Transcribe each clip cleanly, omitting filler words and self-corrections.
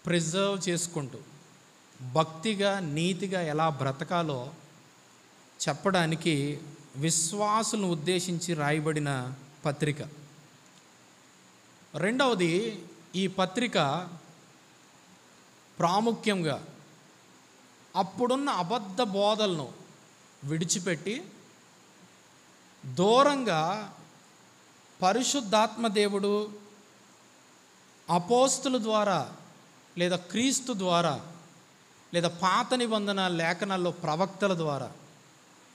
Preserve చేసుకుంటూ భక్తిగా నీతిగా ఎలా బ్రతకాలో చెప్పడానికి విశ్వాసులను ఉద్దేశించి రాయబడిన పత్రిక. రెండవది, ఈ పత్రిక ప్రాముఖ్యంగా అప్పుడున్న అబద్ధ బోధలను విడిచిపెట్టి దూరంగా పరిశుద్ధాత్మ దేవుడు అపోస్తుల ద్వారా లేదా క్రీస్తు ద్వారా లేదా పాత నిబంధన లేఖనాల్లో ప్రవక్తల ద్వారా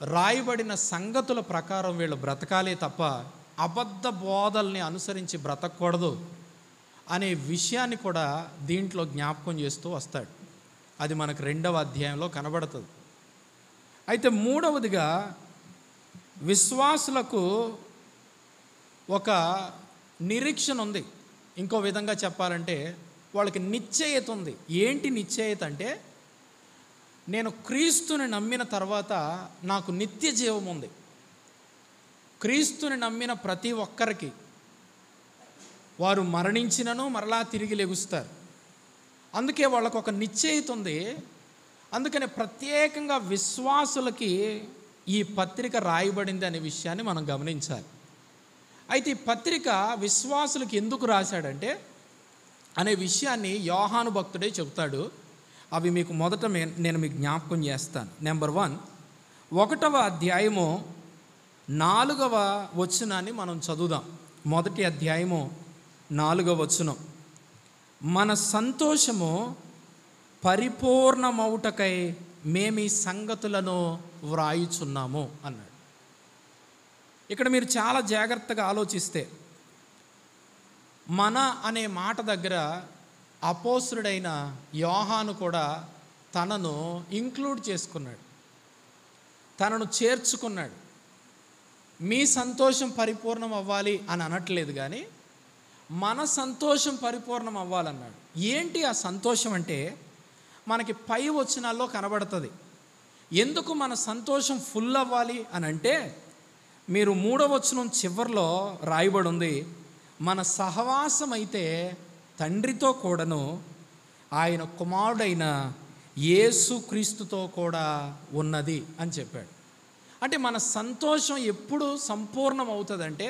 రాయబడిన సంగతుల ప్రకారం వీళ్ళు బ్రతకాలే తప్ప అబద్ధ బోధల్ని అనుసరించి బ్రతకూడదు అనే విషయాన్ని కూడా దీంట్లో జ్ఞాపకం చేస్తూ వస్తాడు. అది మనకు 2వ అధ్యాయంలో కనబడుతుంది. అయితే మూడవదిగా, విశ్వాసులకు ఒక నిరీక్షణ ఉంది. ఇంకో విధంగా చెప్పాలంటే వాళ్ళకి నిశ్చయత ఉంది. ఏంటి నిశ్చయత అంటే, నేను క్రీస్తుని నమ్మిన తర్వాత నాకు నిత్య జీవం ఉంది. క్రీస్తుని నమ్మిన ప్రతి ఒక్కరికి వారు మరణించినను మరలా తిరిగి లెగుస్తారు. అందుకే వాళ్ళకు ఒక నిశ్చయిత ఉంది. అందుకనే ప్రత్యేకంగా విశ్వాసులకి ఈ పత్రిక రాయబడింది అనే విషయాన్ని మనం గమనించాలి. అయితే ఈ పత్రిక విశ్వాసులకి ఎందుకు రాశాడంటే అనే విషయాన్ని యోహాను భక్తుడే చెబుతాడు. అవి మీకు మొదట నేను మీకు జ్ఞాపకం చేస్తాను. నెంబర్ 1, 1వ అధ్యాయము 4వ వచనాన్ని మనం చదువుదాం. 1వ అధ్యాయము 4వ వచనం, మన సంతోషము పరిపూర్ణమౌటకై మేము ఈ సంగతులను వ్రాయుచున్నాము అన్నాడు. ఇక్కడ మీరు చాలా జాగ్రత్తగా ఆలోచిస్తే మన అనే మాట దగ్గర అపోస్తుడైన యోహాను కూడా తనను ఇంక్లూడ్ చేసుకున్నాడు, తనను చేర్చుకున్నాడు. మీ సంతోషం పరిపూర్ణం అవ్వాలి అని అనట్లేదు, కానీ మన సంతోషం పరిపూర్ణం అవ్వాలన్నాడు. ఏంటి ఆ సంతోషం అంటే మనకి పై వచనాల్లో కనబడుతుంది. ఎందుకు మన సంతోషం ఫుల్ అవ్వాలి అని అంటే, మీరు 3వ వచనం చివరిలో రాయబడి ఉంది, మన సహవాసం అయితే తండ్రితో కూడాను ఆయన కుమారుడైన యేసుక్రీస్తుతో కూడా ఉన్నది అని చెప్పాడు. అంటే మన సంతోషం ఎప్పుడు సంపూర్ణం అవుతుందంటే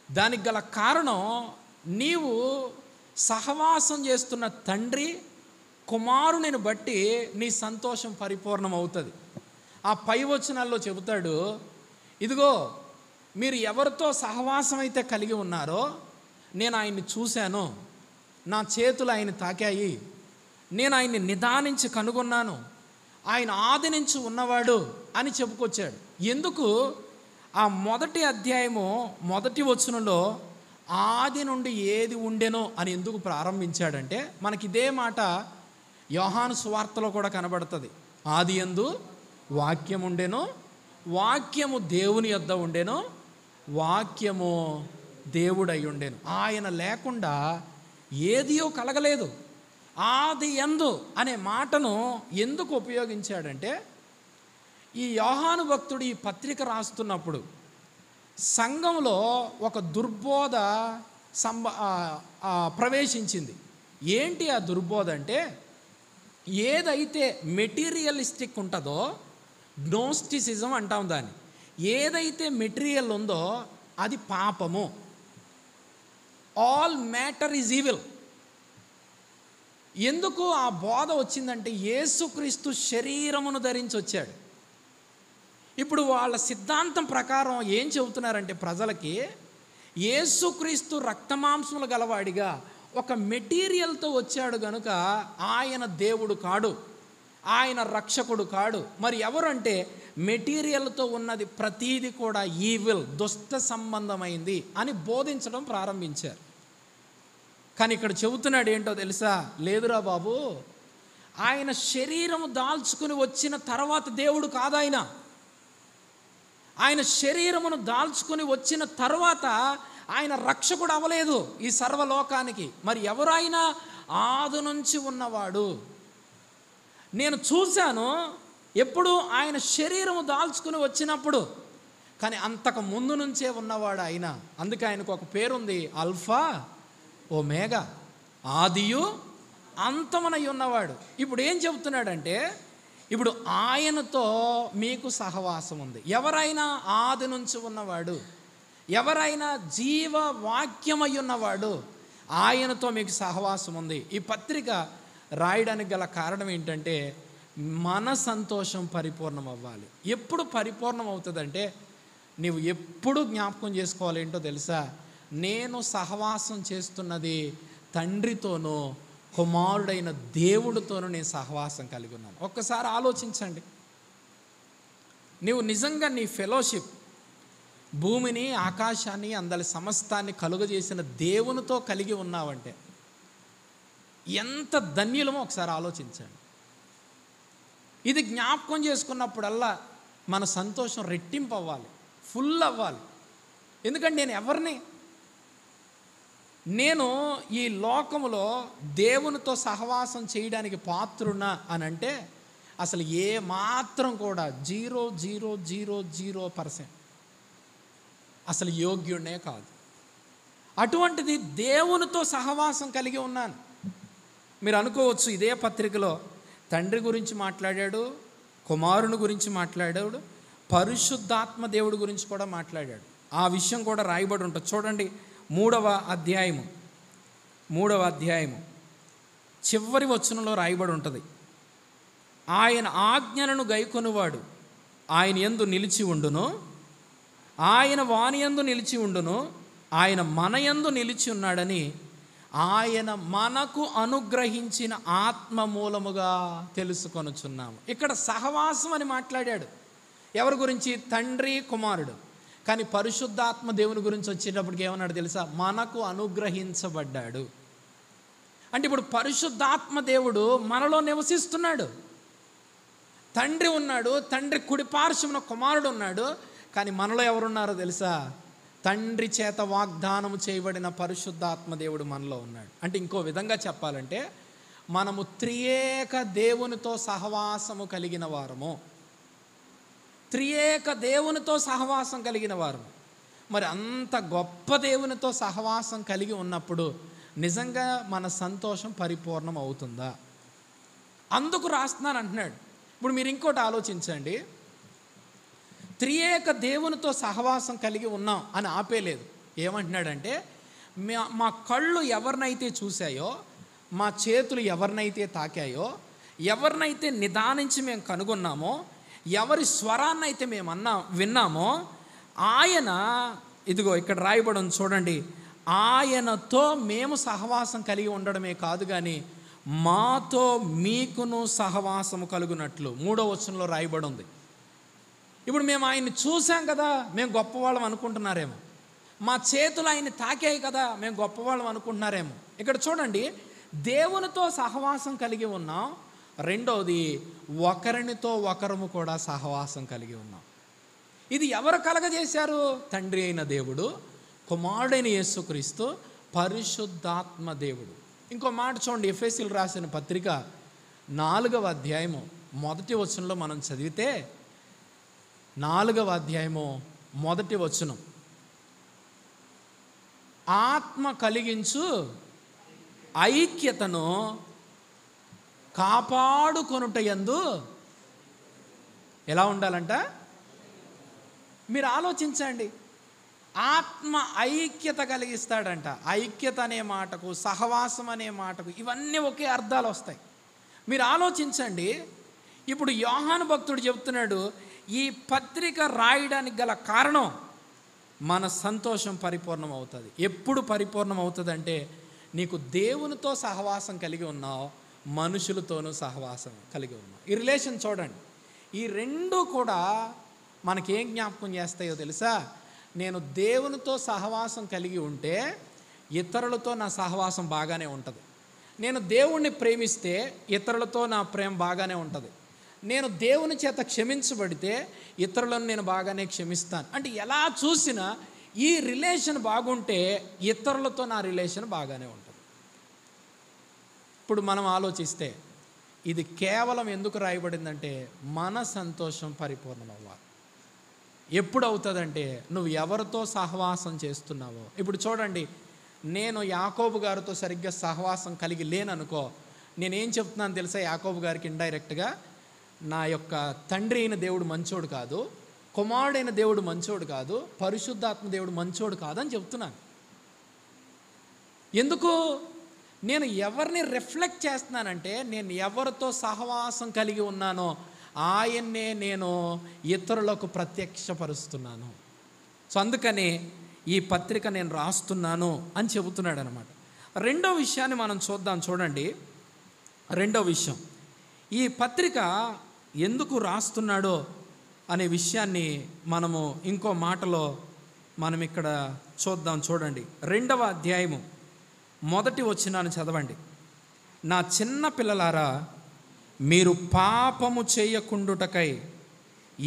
దానికి గల కారణం నీవు సహవాసం చేస్తున్న తండ్రి కుమారుని బట్టి నీ సంతోషం పరిపూర్ణం అవుతుంది. ఆ పై వచనాల్లో చెబుతాడు, ఇదిగో మీరు ఎవరితో సహవాసం అయితే కలిగి ఉన్నారో నేను ఆయన్ని చూశాను, నా చేతులు ఆయన తాకాయి, నేను ఆయన్ని నిదానించి కనుగొన్నాను, ఆయన ఆది నుంచి ఉన్నవాడు అని చెప్పుకొచ్చాడు. ఎందుకు ఆ 1వ అధ్యాయము 1వ వచనంలో ఆది నుండి ఏది ఉండెనో అని ఎందుకు ప్రారంభించాడంటే, మనకి ఇదే మాట యోహాను సువార్తలో కూడా కనబడుతుంది. ఆది యందు వాక్యం ఉండెను, వాక్యము దేవుని యొద్ద ఉండెను, వాక్యము దేవుడై ఉండెను, ఆయన లేకుండా ఏదియో కలగలేదు. ఆది యందు అనే మాటను ఎందుకు ఉపయోగించాడంటే, ఈ యోహాను భక్తుడు ఈ పత్రిక రాస్తున్నప్పుడు సంఘంలో ఒక దుర్బోధ ప్రవేశించింది. ఏంటి ఆ దుర్బోధ అంటే, ఏదైతే మెటీరియలిస్టిక్ ఉంటుందో, గ్నోస్టిసిజం అంటాం దాన్ని, ఏదైతే మెటీరియల్ ఉందో అది పాపము. All matter is evil. ఎందుకు ఆ బోధ వచ్చిందంటే, యేసుక్రీస్తు శరీరమును ధరించి వచ్చాడు. ఇప్పుడు వాళ్ళ సిద్ధాంతం ప్రకారం ఏం చెబుతున్నారంటే ప్రజలకి, యేసుక్రీస్తు రక్తమాంసములు గలవాడిగా ఒక మెటీరియల్తో వచ్చాడు గనుక ఆయన దేవుడు కాడు, ఆయన రక్షకుడు కాడు. మరి ఎవరంటే మెటీరియల్తో ఉన్నది ప్రతీది కూడా ఈవిల్, దుష్ట సంబంధమైంది అని బోధించడం ప్రారంభించారు. కానీ ఇక్కడ చెబుతున్నాడు ఏంటో తెలుసా, లేదురా బాబు, ఆయన శరీరము దాల్చుకుని వచ్చిన తర్వాత దేవుడు కాదాయన. ఆయన శరీరమును దాల్చుకుని వచ్చిన తర్వాత ఆయన రక్షకుడు అవ్వలేదు ఈ సర్వలోకానికి. మరి ఎవరు ఆయన? ఆది నుంచి ఉన్నవాడు. నేను చూశాను ఎప్పుడు ఆయన శరీరము దాల్చుకుని వచ్చినప్పుడు, కానీ అంతకు ముందు నుంచే ఉన్నవాడు ఆయన. అందుకే ఆయనకు ఒక పేరుంది, ఆల్ఫా ఒమేగా, ఆదియు అంతమనై ఉన్నవాడు. ఇప్పుడు ఏం చెబుతున్నాడంటే, ఇప్పుడు ఆయనతో మీకు సహవాసం ఉంది. ఎవరైనా ఆది నుంచి ఉన్నవాడు, ఎవరైనా జీవవాక్యమై ఉన్నవాడు, ఆయనతో మీకు సహవాసం ఉంది. ఈ పత్రిక రాయడానికి గల కారణం ఏంటంటే, మన సంతోషం పరిపూర్ణం అవ్వాలి. ఎప్పుడు పరిపూర్ణం అవుతుందంటే, నీవు ఎప్పుడు జ్ఞాపకం చేసుకోవాలి ఏంటో తెలుసా? నేను సహవాసం చేస్తున్నది తండ్రితోనూ కుమారుడైన దేవుడితోనూ నేను సహవాసం కలిగి ఉన్నాను. ఒక్కసారి ఆలోచించండి. నీవు నిజంగా నీ ఫెలోషిప్ భూమిని, ఆకాశాన్ని, అందరి సమస్తాన్ని కలుగజేసిన దేవునితో కలిగి ఉన్నావంటే ఎంత ధన్యులమో ఒకసారి ఆలోచించండి. ఇది జ్ఞాపకం చేసుకున్నప్పుడల్లా మన సంతోషం రెట్టింపు అవ్వాలి, ఫుల్ అవ్వాలి. ఎందుకంటే నేను ఈ లోకములో దేవునితో సహవాసం చేయడానికి పాత్రున్నా అని అంటే అసలు ఏ మాత్రం కూడా 0.000% అసలు యోగ్యుడే కాదు. అటువంటిది దేవునితో సహవాసం కలిగి ఉన్నాను. మీరు అనుకోవచ్చు, ఇదే పత్రికలో తండ్రి గురించి మాట్లాడాడు, కుమారుని గురించి మాట్లాడాడు, పరిశుద్ధాత్మ దేవుడి గురించి కూడా మాట్లాడాడు. ఆ విషయం కూడా రాయబడి ఉంటుంది. చూడండి, 3వ అధ్యాయము చివరి వచనంలో రాయబడి ఉంటుంది. ఆయన ఆజ్ఞలను గైకొనువాడు ఆయన యందు నిలిచి ఉండును, ఆయన వాని యందు నిలిచి ఉండును, ఆయన మన యందు నిలిచి ఉన్నాడని ఆయన మనకు అనుగ్రహించిన ఆత్మ మూలముగా తెలుసుకొనుచున్నాము. ఇక్కడ సహవాసం అని మాట్లాడాడు. ఎవరి గురించి? తండ్రి, కుమారుడు. కానీ పరిశుద్ధాత్మ దేవుని గురించి వచ్చేటప్పటికి ఏమన్నాడు తెలుసా? మనకు అనుగ్రహించబడ్డాడు. అంటే ఇప్పుడు పరిశుద్ధాత్మ దేవుడు మనలో నివసిస్తున్నాడు. తండ్రి ఉన్నాడు, తండ్రి కుడి పార్శ్వమున కుమారుడు ఉన్నాడు. కానీ మనలో ఎవరున్నారో తెలుసా? తండ్రి చేత వాగ్దానం చేయబడిన పరిశుద్ధాత్మ దేవుడు మనలో ఉన్నాడు. అంటే ఇంకో విధంగా చెప్పాలంటే, మనము త్రియేక దేవునితో సహవాసము కలిగిన వారము. త్రియేక దేవునితో సహవాసం కలిగిన వారు. మరి అంత గొప్ప దేవునితో సహవాసం కలిగి ఉన్నప్పుడు నిజంగా మన సంతోషం పరిపూర్ణం అవుతుందా? అందుకు రాస్తున్నాను అంటున్నాడు. ఇప్పుడు మీరు ఇంకోటి ఆలోచించండి. త్రియేక దేవునితో సహవాసం కలిగి ఉన్నాం అని ఆపేలేదు. ఏమంటున్నాడంటే, మా కళ్ళు ఎవరినైతే చూశాయో, మా చేతులు ఎవరినైతే తాకాయో, ఎవరినైతే నిదానించి మేము కనుగొన్నామో, ఎవరి స్వరాన్నైతే మేము విన్నామో, ఆయన, ఇదిగో ఇక్కడ రాయబడి ఉంది చూడండి, ఆయనతో మేము సహవాసం కలిగి ఉండడమే కాదు కానీ మాతో మీకును సహవాసము కలుగునట్లు 3వ వచనంలో రాయబడి ఉంది. ఇప్పుడు మేము ఆయన్ని చూసాం కదా, మేము గొప్పవాళ్ళం అనుకుంటున్నారేమో. మా చేతులు ఆయన్ని తాకాయి కదా, మేము గొప్పవాళ్ళం అనుకుంటున్నారేమో. ఇక్కడ చూడండి, దేవునితో సహవాసం కలిగి ఉన్నాం. రెండవది, ఒకరినితో ఒకరము కూడా సహవాసం కలిగి ఉన్నాం. ఇది ఎవరు కలగజేశారు? తండ్రి అయిన దేవుడు, కుమారుడైన యేసుక్రీస్తు, పరిశుద్ధాత్మ దేవుడు. ఇంకో మాట చూడండి, ఎఫెసీయులకు రాసిన పత్రిక 4వ అధ్యాయము 1వ వచనంలో మనం చదివితే, 4వ అధ్యాయము 1వ వచనం, ఆత్మ కలిగించు ఐక్యతను కాపాడుకొనుటయందు ఎలా ఉండాలంట? మీరు ఆలోచించండి. ఆత్మ ఐక్యత కలిగిస్తాడంట. ఐక్యత అనే మాటకు, సహవాసం అనే మాటకు ఇవన్నీ ఒకే అర్థాలు వస్తాయి. మీరు ఆలోచించండి. ఇప్పుడు యోహాను భక్తుడు చెప్తున్నాడు, ఈ పత్రిక రాయడానికి గల కారణం మన సంతోషం పరిపూర్ణం అవుతుంది. ఎప్పుడు పరిపూర్ణం అవుతుంది అంటే, నీకు దేవునితో సహవాసం కలిగి ఉన్నావు, మనుషులతోనూ సహవాసం కలిగి ఉన్నావు. ఈ రిలేషన్ చూడండి. ఈ రెండు కూడా మనకేం జ్ఞాపకం చేస్తాయో తెలుసా? నేను దేవునితో సహవాసం కలిగి ఉంటే ఇతరులతో నా సహవాసం బాగానే ఉంటుంది. నేను దేవుణ్ణి ప్రేమిస్తే ఇతరులతో నా ప్రేమ బాగానే ఉంటుంది. నేను దేవుని చేత క్షమించబడితే ఇతరులను నేను బాగానే క్షమిస్తాను. అంటే ఎలా చూసినా ఈ రిలేషన్ బాగుంటే ఇతరులతో నా రిలేషన్ బాగానే ఉంటుంది. ఇప్పుడు మనం ఆలోచిస్తే ఇది కేవలం ఎందుకు రాయబడిందంటే, మన సంతోషం పరిపూర్ణం అవ్వాలి. ఎప్పుడు అవుతుందంటే, నువ్వు ఎవరితో సహవాసం చేస్తున్నావో. ఇప్పుడు చూడండి, నేను యాకోబు గారితో సరిగ్గా సహవాసం కలిగి లేననుకో, నేనేం చెప్తున్నాను తెలుసా యాకోబు గారికి ఇండైరెక్ట్గా, నా యొక్క తండ్రి అయిన దేవుడు మంచోడు కాదు, కుమారుడైన దేవుడు మంచోడు కాదు, పరిశుద్ధాత్మ దేవుడు మంచోడు కాదని చెప్తున్నాను. ఎందుకు? నేను ఎవరిని రిఫ్లెక్ట్ చేస్తున్నానంటే, నేను ఎవరితో సహవాసం కలిగి ఉన్నానో ఆయన్నే నేను ఇతరులకు ప్రత్యక్షపరుస్తున్నాను. సో అందుకని ఈ పత్రిక నేను రాస్తున్నాను అని చెబుతున్నాడు అనమాట. రెండో విషయాన్ని మనం చూద్దాం. చూడండి, రెండో విషయం, ఈ పత్రిక ఎందుకు రాస్తున్నాడో అనే విషయాన్ని మనము ఇంకో మాటలో మనం ఇక్కడ చూద్దాం. చూడండి, 2వ అధ్యాయము 1వ వచనాన్ని చదవండి. నా చిన్న పిల్లలారా, మీరు పాపము చేయకుండుటకై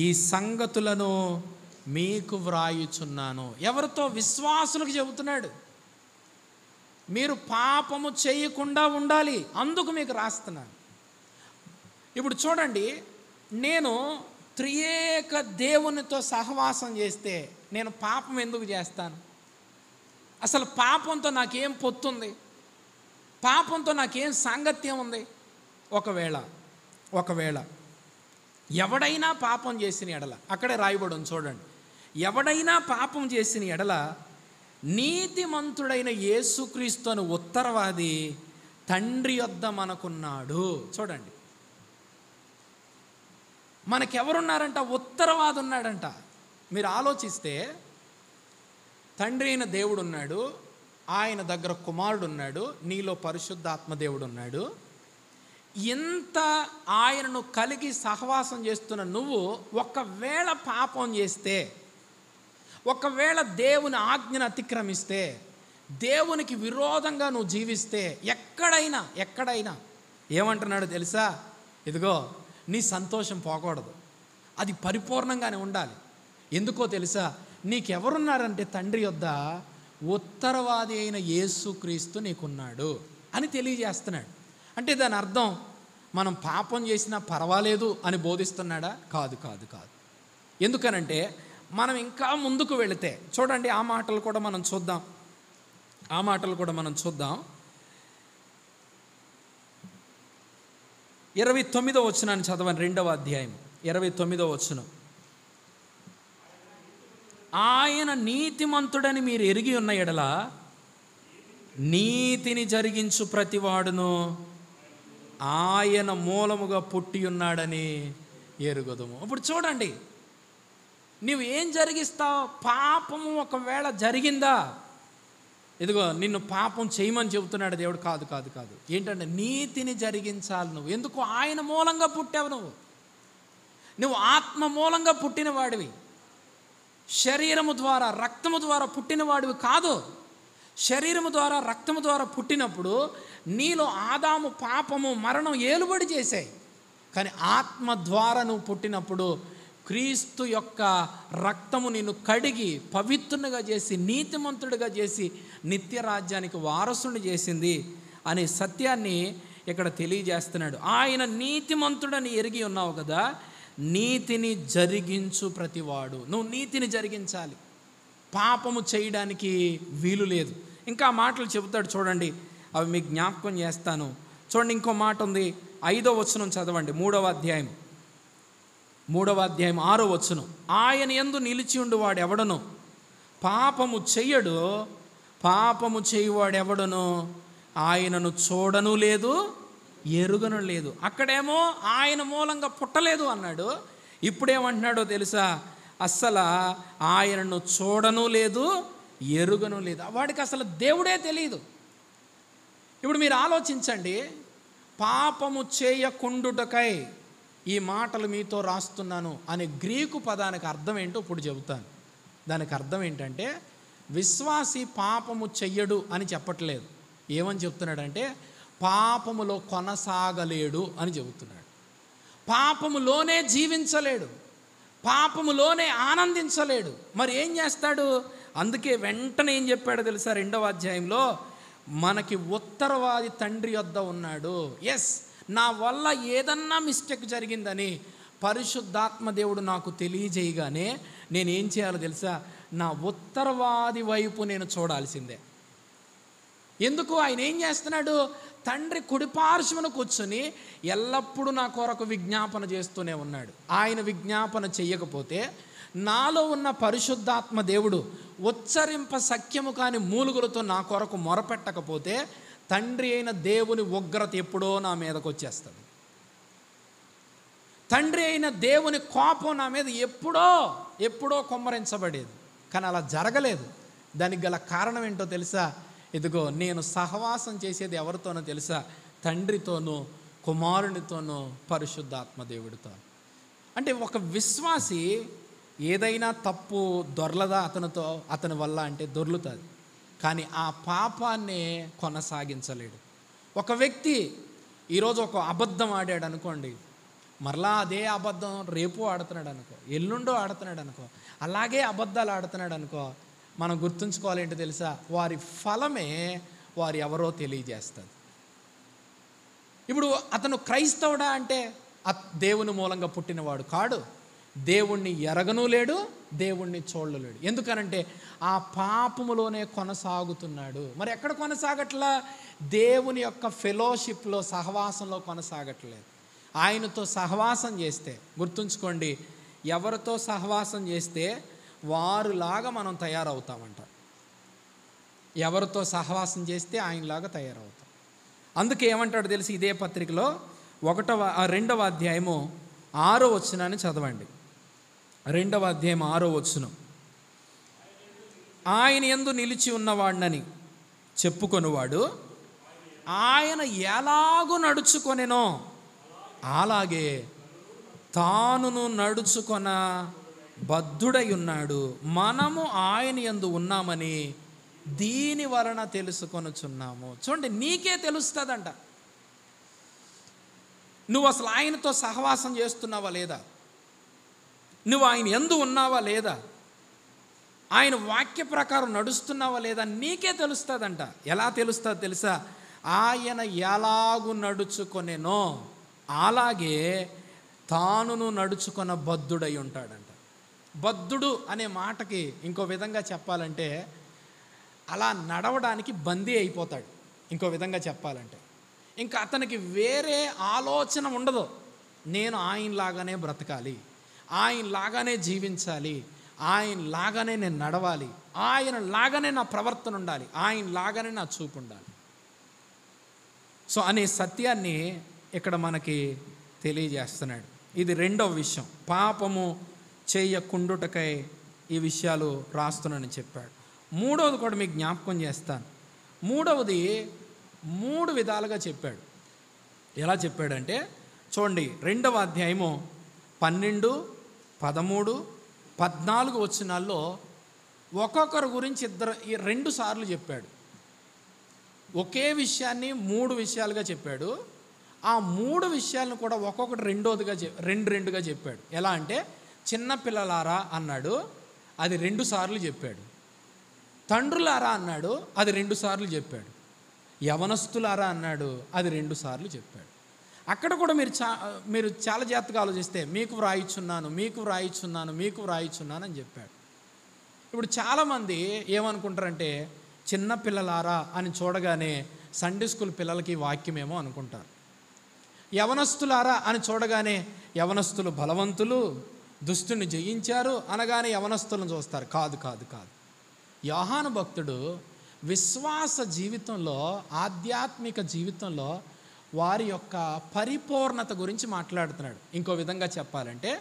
ఈ సంగతులను మీకు వ్రాయుచున్నాను. ఎవరితో? విశ్వాసులకు చెబుతున్నాడు. మీరు పాపము చేయకుండా ఉండాలి, అందుకు మీకు రాస్తున్నాను. ఇప్పుడు చూడండి, నేను త్రియేక దేవునితో సహవాసం చేస్తే నేను పాపం ఎందుకు చేస్తాను? అసలు పాపంతో నాకేం పొత్తుంది? పాపంతో నాకేం సాంగత్యం ఉంది? ఒకవేళ ఎవడైనా పాపం చేసిన ఎడల, అక్కడే రాయబడి ఉంది చూడండి, ఎవడైనా పాపం చేసిన ఎడల నీతిమంతుడైన యేసుక్రీస్తు అని ఉత్తరవాది తండ్రి యొద్ద మనకున్నాడు. చూడండి, మనకెవరున్నారంట? ఉత్తరవాది ఉన్నాడంట. మీరు ఆలోచిస్తే, తండ్రి అయిన దేవుడు ఉన్నాడు, ఆయన దగ్గర కుమారుడు ఉన్నాడు, నీలో పరిశుద్ధాత్మ దేవుడు ఉన్నాడు. ఇంత ఆయనను కలిగి సహవాసం చేస్తున్న నువ్వు ఒకవేళ పాపం చేస్తే, ఒకవేళ దేవుని ఆజ్ఞను అతిక్రమిస్తే, దేవునికి విరోధంగా నువ్వు జీవిస్తే, ఎక్కడైనా ఏమంటున్నాడు తెలుసా? ఇదిగో, నీ సంతోషం పోకూడదు, అది పరిపూర్ణంగానే ఉండాలి. ఎందుకో తెలుసా? నీకెవరున్నారంటే తండ్రి యొద్ద ఉత్తరవాది అయిన యేసుక్రీస్తు నీకున్నాడు అని తెలియజేస్తున్నాడు. అంటే దాని అర్థం మనం పాపం చేసినా పర్వాలేదు అని బోధిస్తున్నాడా? కాదు. ఎందుకనంటే మనం ఇంకా ముందుకు వెళితే చూడండి, ఆ మాటలు కూడా మనం చూద్దాం. 29వ వచనాన్ని చదవండి. 2వ అధ్యాయం 29వ వచనం. ఆయన నీతిమంతుడని మీరు ఎరిగి ఉన్న ఎడల నీతిని జరిగించు ప్రతివాడును ఆయన మూలముగా పుట్టి ఉన్నాడని ఎరుగుదుము. ఇప్పుడు చూడండి, నువ్వు ఏం జరిగిస్తావు? పాపము ఒకవేళ జరిగిందా, ఇదిగో నిన్ను పాపం చేయమని చెబుతున్నాడు దేవుడు. కాదు. ఏంటంటే నీతిని జరిగించాలి నువ్వు. ఎందుకు? ఆయన మూలంగా పుట్టావు. నువ్వు ఆత్మ మూలంగా పుట్టిన వాడివి, శరీరము ద్వారా రక్తము ద్వారా పుట్టిన వాడివి కాదు. శరీరము ద్వారా రక్తము ద్వారా పుట్టినప్పుడు నీలో ఆదాము పాపము మరణం ఏలుబడి చేశాయి. కానీ ఆత్మ ద్వారా నువ్వు పుట్టినప్పుడు క్రీస్తు యొక్క రక్తము నిన్ను కడిగి పవిత్రునిగా చేసి నీతిమంతుడిగా చేసి నిత్య రాజ్యానికి వారసుని చేసింది అనే సత్యాన్ని ఇక్కడ తెలియజేస్తున్నాడు. ఆయన నీతిమంతుడని ఎరిగి ఉన్నావు కదా, నీతిని జరిగించు ప్రతివాడు. నువ్వు నీతిని జరిగించాలి, పాపము చేయడానికి వీలు లేదు. ఇంకా మాటలు చెబుతాడు చూడండి, అవి మీకు జ్ఞాపకం చేస్తాను. చూడండి, ఇంకో మాట ఉంది. 5వ వచనం చదవండి. 3వ అధ్యాయం 6వ వచనం. ఆయన యందు నిలిచి ఉండు వాడు ఎవడను పాపము చెయ్యడు, పాపము చేయువాడెవడను ఆయనను చూడను లేదు, ఎరుగను లేదు. అక్కడేమో ఆయన మూలంగా పుట్టలేదు అన్నాడు, ఇప్పుడేమంటున్నాడో తెలుసా? అస్సలు ఆయనను చూడను లేదు, ఎరుగను లేదు. వాడికి అసలు దేవుడే తెలియదు. ఇప్పుడు మీరు ఆలోచించండి, పాపము చేయకుండుటకై ఈ మాటలు మీతో రాస్తున్నాను అనే గ్రీకు పదానికి అర్థం ఏంటో ఇప్పుడు చెబుతాను. దానికి అర్థం ఏంటంటే, విశ్వాసి పాపము చెయ్యడు అని చెప్పట్లేదు. ఏమని చెప్తున్నాడంటే, పాపములో కొనసాగలేడు అని చెబుతున్నాడు. పాపములోనే జీవించలేడు, పాపములోనే ఆనందించలేడు. మరి ఏం చేస్తాడు? అందుకే వెంటనే ఏం చెప్పాడో తెలుసా? 2వ అధ్యాయంలో, మనకి ఉత్తరవాది తండ్రి యొద్ద ఉన్నాడు. ఎస్, నా వల్ల ఏదన్నా మిస్టేక్ జరిగిందని పరిశుద్ధాత్మ దేవుడు నాకు తెలియజేయగానే నేనేం చేయాలో తెలుసా? నా ఉత్తరవాది వైపు నేను చూడాల్సిందే. ఎందుకు? ఆయన ఏం చేస్తున్నాడు? తండ్రి కుడిపార్శ్వన కూర్చుని ఎల్లప్పుడూ నా కొరకు విజ్ఞాపన చేస్తూనే ఉన్నాడు. ఆయన విజ్ఞాపన చెయ్యకపోతే, నాలో ఉన్న పరిశుద్ధాత్మ దేవుడు ఉచ్చరింప సఖ్యము కాని మూలుగులతో నా కొరకు మొరపెట్టకపోతే, తండ్రి అయిన దేవుని ఉగ్రత ఎప్పుడో నా మీదకి వచ్చేస్తుంది. తండ్రి అయిన దేవుని కోపం నా మీద ఎప్పుడో కుమ్మరించబడేది. కానీ అలా జరగలేదు. దానికి గల కారణం ఏంటో తెలుసా? ఇదిగో, నేను సహవాసం చేసేది ఎవరితోనో తెలుసా? తండ్రితోనూ, కుమారునితోనూ, పరిశుద్ధాత్మ దేవుడితో. అంటే ఒక విశ్వాసి ఏదైనా తప్పు దొర్లదా అతని వల్ల అంటే దొర్లుతుంది, కానీ ఆ పాపాన్ని కొనసాగించలేడు. ఒక వ్యక్తి ఈరోజు ఒక అబద్ధం ఆడాడు అనుకోండి, మరలా అదే అబద్ధం రేపు ఆడుతున్నాడు అనుకో, ఎల్లుండో ఆడుతున్నాడు అనుకో, అలాగే అబద్ధాలు ఆడుతున్నాడు అనుకో, మనం గుర్తుంచుకోవాలి ఏంటో తెలుసా? వారి ఫలమే వారు ఎవరో తెలియజేస్తుంది. ఇప్పుడు అతను క్రైస్తవుడా అంటే దేవుని మూలంగా పుట్టినవాడు కాడు, దేవుణ్ణి ఎరగనూ లేడు, దేవుణ్ణి చూడలేడు. ఎందుకనంటే ఆ పాపములోనే కొనసాగుతున్నాడు. మరి ఎక్కడ కొనసాగట్లా? దేవుని యొక్క ఫెలోషిప్లో, సహవాసంలో కొనసాగట్లేదు. ఆయనతో సహవాసం చేస్తే, గుర్తుంచుకోండి, ఎవరితో సహవాసం చేస్తే వారులాగా మనం తయారవుతామంట. ఎవరితో సహవాసం చేస్తే ఆయనలాగా తయారవుతాం. అందుకే ఏమంటాడు తెలిసి ఇదే పత్రికలో 2వ అధ్యాయము 6వ వచనాన్ని చదవండి. 2వ అధ్యాయం 6వ వచనం. ఆయన యందు నిలిచి ఉన్నవాడినని చెప్పుకొనువాడు ఆయన ఎలాగూ నడుచుకొనెనో అలాగే తానును నడుచుకొన బద్ధుడై ఉన్నాడు. మనము ఆయన యందు ఉన్నామని దీని వలన తెలుసుకొనుచున్నాము. చూడండి, నీకే తెలుస్తుందంట. నువ్వు అసలు ఆయనతో సహవాసం చేస్తున్నావా లేదా? నువ్వు ఆయన యందు ఉన్నావా లేదా? ఆయన వాక్య ప్రకారం నడుస్తున్నావా లేదా? నీకే తెలుస్తుందంట. ఎలా తెలుస్తుందో తెలుసా? ఆయన ఎలాగు నడుచుకొనెనో అలాగే తానును నడుచుకొన బద్ధుడై ఉంటాడంట. బద్ధుడు అనే మాటకి ఇంకో విధంగా చెప్పాలంటే, అలా నడవడానికి బందీ అయిపోతాడు. ఇంకో విధంగా చెప్పాలంటే, ఇంకా అతనికి వేరే ఆలోచన ఉండదు. నేను ఆయనలాగానే బ్రతకాలి, ఆయనలాగానే జీవించాలి, ఆయనలాగానే నేను నడవాలి, ఆయనలాగానే నా ప్రవర్తన ఉండాలి, ఆయనలాగానే నా చూపు ఉండాలి. సో అనే సత్యాన్ని ఇక్కడ మనకి తెలియజేస్తున్నాడు. ఇది 2వ విషయం. పాపము చేయకుండుటకై ఈ విషయాలు రాస్తున్నానని చెప్పాడు. 3వది కూడా మీకు జ్ఞాపకం చేస్తాను. 3వది 3 విధాలుగా చెప్పాడు. ఎలా చెప్పాడంటే చూడండి, 2వ అధ్యాయము 12, 13, 14 వచనాల్లో ఒక్కొక్కరి గురించి 2 సార్లు చెప్పాడు. ఒకే విషయాన్ని 3 విషయాలుగా చెప్పాడు. ఆ 3 విషయాలను కూడా ఒక్కొక్కటి రెండుగా చెప్పాడు. ఎలా అంటే, చిన్నపిల్లలారా అన్నాడు, అది 2 సార్లు చెప్పాడు. తండ్రులారా అన్నాడు, అది 2 సార్లు చెప్పాడు. యవనస్తులారా అన్నాడు, అది 2 సార్లు చెప్పాడు. అక్కడ కూడా మీరు చాలా జాగ్రత్తగా ఆలోచిస్తే మీకు వ్రాయిచున్నాను అని చెప్పాడు. ఇప్పుడు చాలామంది ఏమనుకుంటారంటే, చిన్నపిల్లలారా అని చూడగానే సండే స్కూల్ పిల్లలకి వాక్యమేమో అనుకుంటారు. యవనస్తులారా అని చూడగానే యవనస్తులు బలవంతులు, దుష్టుని జయించారు అనగానే యవనస్తులను చూస్తారు. కాదు. యోహాను భక్తుడు విశ్వాస జీవితంలో, ఆధ్యాత్మిక జీవితంలో వారి యొక్క పరిపూర్ణత గురించి మాట్లాడుతున్నాడు. ఇంకో విధంగా చెప్పాలంటే,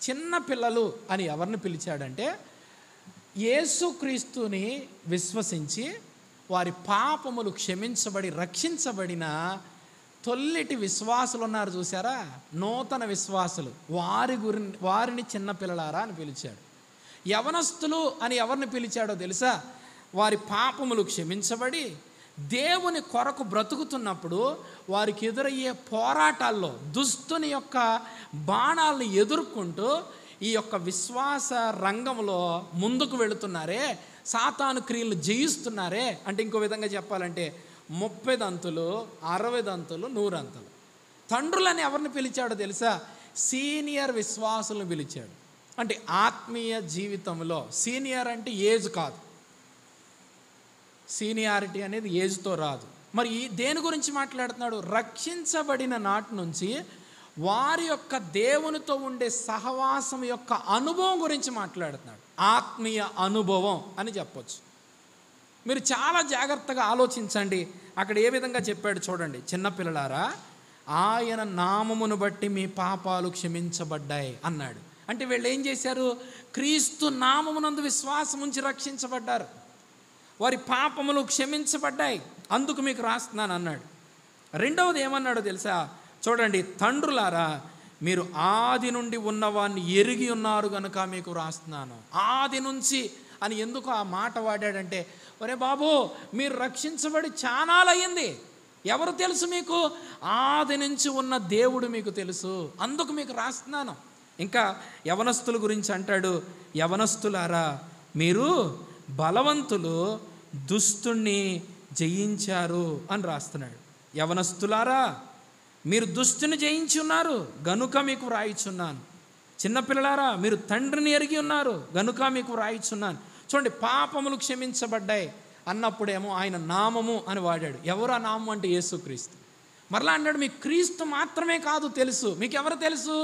చిన్న పిల్లలు అని ఎవరిని పిలిచాడంటే, యేసుక్రీస్తుని విశ్వసించి వారి పాపములు క్షమించబడి రక్షించబడిన తొల్లిటి విశ్వాసులు ఉన్నారు చూసారా, నూతన విశ్వాసులు, వారిని చిన్నపిల్లలారా అని పిలిచాడు. యవనస్తులు అని ఎవరిని పిలిచాడో తెలుసా? వారి పాపములు క్షమించబడి దేవుని కొరకు బ్రతుకుతున్నప్పుడు వారికి ఎదురయ్యే పోరాటాల్లో దుష్టుని యొక్క బాణాలను ఎదుర్కొంటూ ఈ యొక్క విశ్వాస రంగంలో ముందుకు వెళుతున్నారే, సాతాను క్రియలు జయిస్తున్నారే. అంటే ఇంకో విధంగా చెప్పాలంటే 30 దంతులు, 60 దంతులు, 100 అంతులు. తండ్రులని ఎవరిని పిలిచాడో తెలుసా? సీనియర్ విశ్వాసులను పిలిచాడు. అంటే ఆత్మీయ జీవితంలో సీనియర్ అంటే ఏజ్ కాదు, సీనియారిటీ అనేది ఏజ్తో రాదు. మరి దేని గురించి మాట్లాడుతున్నాడు? రక్షించబడిన నాటి నుంచి వారి యొక్క దేవునితో ఉండే సహవాసం యొక్క అనుభవం గురించి మాట్లాడుతున్నాడు. ఆత్మీయ అనుభవం అని చెప్పొచ్చు. మీరు చాలా జాగ్రత్తగా ఆలోచించండి. అక్కడ ఏ విధంగా చెప్పాడు చూడండి. చిన్నపిల్లలారా, ఆయన నామమును బట్టి మీ పాపాలు క్షమించబడ్డాయి అన్నాడు. అంటే వీళ్ళు ఏం చేశారు? క్రీస్తు నామమునందు విశ్వాసం ఉంచి రక్షించబడ్డారు. వారి పాపములు క్షమించబడ్డాయి, అందుకు మీకు రాస్తున్నాను అన్నాడు. రెండవది ఏమన్నాడో తెలుసా? చూడండి, తండ్రులారా, మీరు ఆది నుండి ఉన్నవాన్ని ఎరిగి ఉన్నారు కనుక మీకు రాస్తున్నాను. ఆది నుంచి అని ఎందుకు ఆ మాట వాడాడంటే, ఒరే బాబు, మీరు రక్షించబడి చానాలయ్యింది. ఎవరు తెలుసు మీకు? ఆది నుంచి ఉన్న దేవుడు మీకు తెలుసు, అందుకు మీకు రాస్తున్నాను. ఇంకా యవనస్తుల గురించి అంటాడు, యవనస్తులారా, మీరు బలవంతులు, దుష్టుణ్ణి జయించారు అని రాస్తున్నాడు. యవనస్తులారా, మీరు దుష్టుని జయించి ఉన్నారు గనుక మీకు వ్రాయిచున్నాను. చిన్నపిల్లలారా, మీరు తండ్రిని ఎరిగి ఉన్నారు గనుక మీకు వ్రాయిచున్నాను. చూడండి, పాపములు క్షమించబడ్డాయి అన్నప్పుడేమో ఆయన నామము అని వాడాడు. ఎవరు ఆ నామం అంటే యేసుక్రీస్తు. మరలా అన్నాడు, మీకు క్రీస్తు మాత్రమే కాదు తెలుసు, మీకు ఎవరు తెలుసు?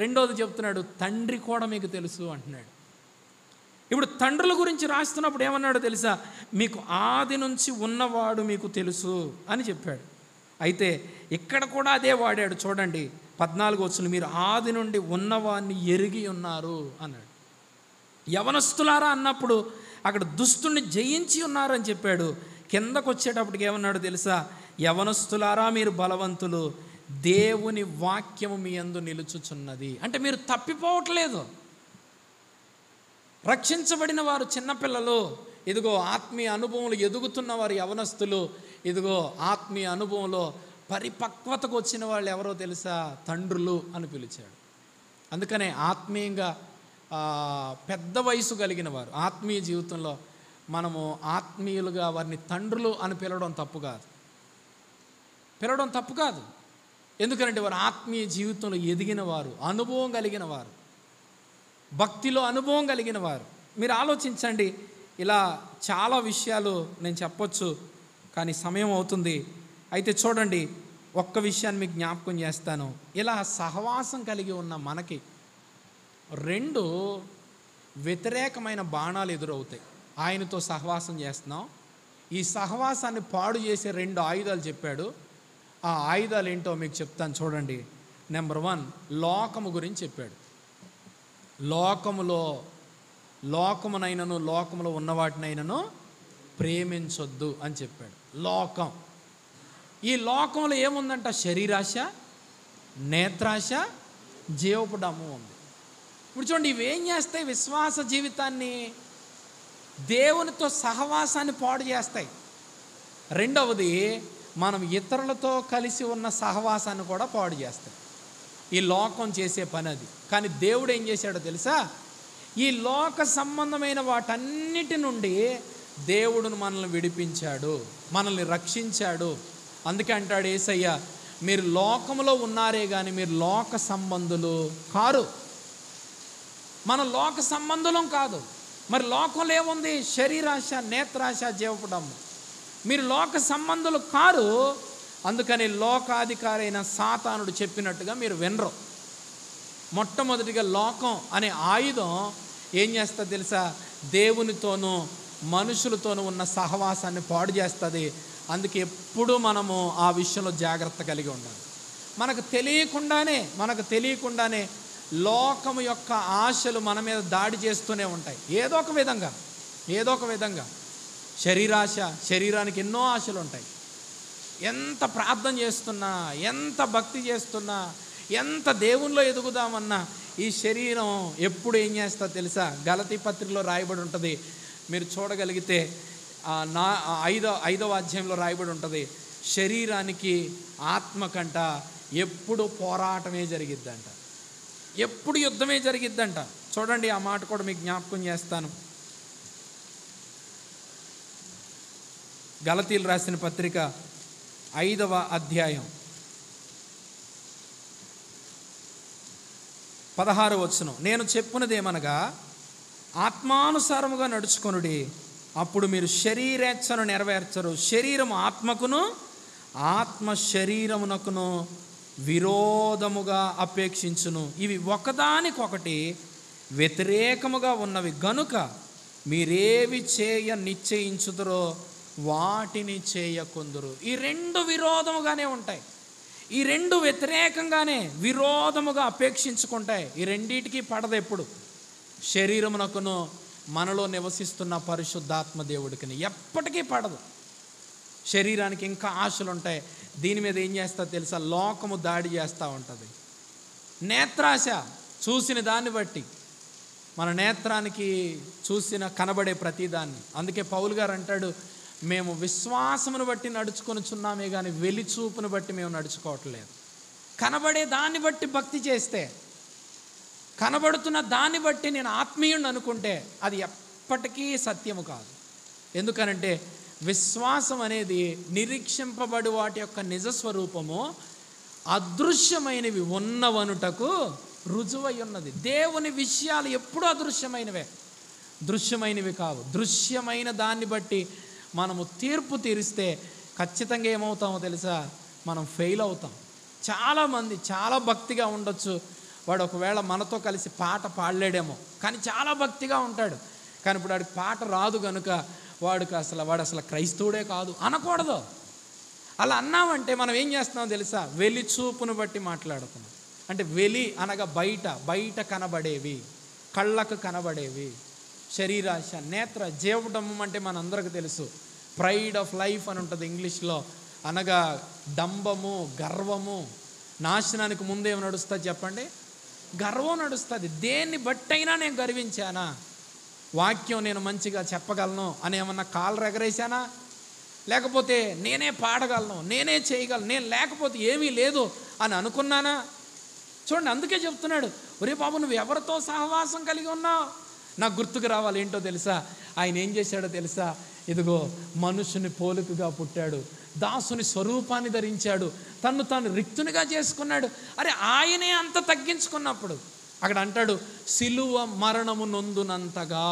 రెండోది చెప్తున్నాడు, తండ్రి కూడా మీకు తెలుసు అంటున్నాడు. ఇప్పుడు తండ్రుల గురించి రాస్తున్నప్పుడు ఏమన్నాడో తెలుసా? మీకు ఆది నుంచి ఉన్నవాడు మీకు తెలుసు అని చెప్పాడు. అయితే ఇక్కడ కూడా అదే వాడాడు. చూడండి 14 వచనం, మీరు ఆది నుండి ఉన్నవాన్ని ఎరిగి ఉన్నారు అన్నాడు. యవనస్తులారా అన్నప్పుడు అక్కడ దుష్టుని జయించి ఉన్నారు అని చెప్పాడు. కిందకు వచ్చేటప్పటికి ఏమన్నాడు తెలుసా? యవనస్తులారా, మీరు బలవంతులు, దేవుని వాక్యము మీ యందు నిలుచుచున్నది. అంటే మీరు తప్పిపోవట్లేదు. రక్షించబడిన వారు చిన్నపిల్లలు, ఇదిగో ఆత్మీయ అనుభవంలో ఎదుగుతున్న వారు యవనస్తులు, ఇదిగో ఆత్మీయ అనుభవంలో పరిపక్వతకు వచ్చిన వాళ్ళు ఎవరో తెలుసా? తండ్రులు అని పిలిచాడు. అందుకనే ఆత్మీయంగా పెద్ద వయసు కలిగిన వారు ఆత్మీయ జీవితంలో మనము ఆత్మీయులుగా వారిని తండ్రులు అని పిలవడం తప్పు కాదు. ఎందుకంటే వారు ఆత్మీయ జీవితంలో ఎదిగిన వారు, అనుభవం కలిగిన వారు, భక్తిలో అనుభవం కలిగిన వారు. మీరు ఆలోచించండి. ఇలా చాలా విషయాలు నేను చెప్పొచ్చు, కానీ సమయం అవుతుంది. అయితే చూడండి, ఒక్క విషయాన్ని మీకు జ్ఞాపకం చేస్తాను. ఇలా సహవాసం కలిగి ఉన్న మనకి 2 వ్యతిరేకమైన బాణాలు ఎదురవుతాయి. ఆయనతో సహవాసం చేస్తున్నాం, ఈ సహవాసాన్ని పాడు చేసే 2 ఆయుధాలు చెప్పాడు. ఆ ఆయుధాలు ఏంటో మీకు చెప్తాను చూడండి. నెంబర్ 1, లోకము గురించి చెప్పాడు. లోకమునైనను లోకములో ఉన్నవాటినైనను ప్రేమించొద్దు అని చెప్పాడు. లోకం, ఈ లోకంలో ఏముందంట? శరీరాశ, నేత్రాశ, జీవపు డమ్ము ఉంది. ఇప్పుడు చూడండి, ఇవేం చేస్తాయి? విశ్వాస జీవితాన్ని, దేవునితో సహవాసాన్ని పాడు చేస్తాయి. రెండవది, మనం ఇతరులతో కలిసి ఉన్న సహవాసాన్ని కూడా పాడు చేస్తాయి. ఈ లోకం చేసే పని అది. కానీ దేవుడు ఏం చేశాడో తెలుసా? ఈ లోక సంబంధమైన వాటన్నిటి నుండి దేవుడును మనల్ని విడిపించాడు, మనల్ని రక్షించాడు. అందుకే అంటాడు యేసయ్య, మీరు లోకంలో ఉన్నారే కానీ మీరు లోక సంబంధులు కారు. మన లోక సంబంధులం కాదు. మరి లోకంలో ఏముంది? శరీరాశ, నేత్రాశ, జీవపుడము. మీరు లోక సంబంధులు కారు. అందుకని లోకాధికారి అయిన సాతానుడు చెప్పినట్టుగా మీరు వినరు. మొట్టమొదటిగా లోకం అనే ఆయుధం ఏం చేస్తుంది తెలుసా? దేవునితోనూ మనుషులతోనూ ఉన్న సహవాసాన్ని పాడు చేస్తుంది. అందుకే ఎప్పుడు మనము ఆ విషయంలో జాగ్రత్త కలిగి ఉండాలి. మనకు తెలియకుండానే లోకము యొక్క ఆశలు మన మీద దాడి చేస్తూనే ఉంటాయి. ఏదో ఒక విధంగా శరీరాశ, శరీరానికి ఎన్నో ఆశలు ఉంటాయి. ఎంత ప్రార్థన చేస్తున్నా, ఎంత భక్తి చేస్తున్నా, ఎంత దేవునిలో ఎదుగుదామన్నా ఈ శరీరం ఎప్పుడు ఏం చేస్తా తెలుసా? గలతీ పత్రికలో రాయబడి ఉంటుంది, మీరు చూడగలిగితే 5వ అధ్యాయంలో రాయబడి ఉంటుంది, శరీరానికి ఆత్మ కంట ఎప్పుడు పోరాటమే జరిగిద్దంట, ఎప్పుడు యుద్ధమే జరిగిద్దంట. చూడండి, ఆ మాట కూడా మీకు జ్ఞాపకం చేస్తాను. గలతీలు రాసిన పత్రిక 5వ అధ్యాయం 16వ వచనం, నేను చెప్పున్నదేమనగా ఆత్మానుసారముగా నడుచుకొనుడి, అప్పుడు మీరు శరీరేచ్ఛను నెరవేర్చరు. శరీరము ఆత్మకును, ఆత్మ శరీరమునకును విరోధముగా అపేక్షించును. ఇవి ఒకదానికొకటి వ్యతిరేకముగా ఉన్నవి గనుక మీరేవి చేయ నిశ్చయించుదురో వాటిని చేయకుందురు. ఈ రెండు విరోధముగానే ఉంటాయి. ఈ రెండు వ్యతిరేకంగానే విరోధముగా అపేక్షించుకుంటాయి. ఈ రెండిటికి పడదు ఎప్పుడు. శరీరమునకును మనలో నివసిస్తున్న పరిశుద్ధాత్మ దేవుడికి ఎప్పటికీ పడదు. శరీరానికి ఇంకా ఆశలు ఉంటాయి. దీని మీద ఏం చేస్తా తెలుసా? లోకము దాడి చేస్తూ ఉంటుంది. నేత్రాశ, చూసిన దాన్ని బట్టి, మన నేత్రానికి చూసిన కనబడే ప్రతిదాన్ని. అందుకే పౌలు గారు అంటాడు, మేము విశ్వాసమును బట్టి నడుచుకొనుచున్నామే కానీ వెలిచూపును బట్టి మేము నడుచుకోవట్లేదు. కనబడే దాన్ని బట్టి భక్తి చేస్తే, కనబడుతున్న దాన్ని బట్టి నేను ఆత్మీయుడిని అనుకుంటే అది ఎప్పటికీ సత్యము కాదు. ఎందుకనంటే విశ్వాసం అనేది నిరీక్షింపబడి వాటి యొక్క నిజస్వరూపము అదృశ్యమైనవి ఉన్నవనుటకు రుజువై ఉన్నది. దేవుని విషయాలు ఎప్పుడూ అదృశ్యమైనవే, దృశ్యమైనవి కావు. దృశ్యమైన దాన్ని బట్టి మనము తీర్పు తీరిస్తే ఖచ్చితంగా ఏమవుతామో తెలుసా? మనం ఫెయిల్ అవుతాం. చాలామంది చాలా భక్తిగా ఉండొచ్చు, వాడు ఒకవేళ మనతో కలిసి పాట పాడలేడేమో, కానీ చాలా భక్తిగా ఉంటాడు. కానీ ఇప్పుడు వాడికి పాట రాదు కనుక వాడు అసలు క్రైస్తవుడే కాదు అనకూడదు. అలా అన్నామంటే మనం ఏం చేస్తున్నామో తెలుసా? వెలి చూపును బట్టి మాట్లాడుతున్నాం. అంటే వెలి అనగా బయట కనబడేవి, కళ్ళకు కనబడేవి. శరీరాశ, నేత్ర, జీవడము అంటే మనందరికీ తెలుసు. ప్రైడ్ ఆఫ్ లైఫ్ అని ఉంటుంది ఇంగ్లీష్లో. అనగా డంబము, గర్వము. నాశనానికి ముందేమి నడుస్తుంది చెప్పండి? గర్వం నడుస్తుంది. దేన్ని బట్టయినా నేను గర్వించానా? వాక్యం నేను మంచిగా చెప్పగలను అని ఏమన్నా కాళ్ళు ఎగరేశానా? లేకపోతే నేనే పాడగలను, నేనే చేయగలను, నేను లేకపోతే ఏమీ లేదు అని అనుకున్నానా? చూడండి, అందుకే చెప్తున్నాడు, ఒరే బాబు నువ్వు ఎవరితో సహవాసం కలిగి ఉన్నావు? నాకు గుర్తుకు రావాలి ఏంటో తెలుసా? ఆయన ఏం చేశాడో తెలుసా? ఇదిగో మనుషుని పోలికగా పుట్టాడు, దాసుని స్వరూపాన్ని ధరించాడు, తన్ను తాను రిక్తునిగా చేసుకున్నాడు. అరే ఆయనే అంత తగ్గించుకున్నప్పుడు అక్కడ అంటాడు, సిలువ మరణము నొందునంతగా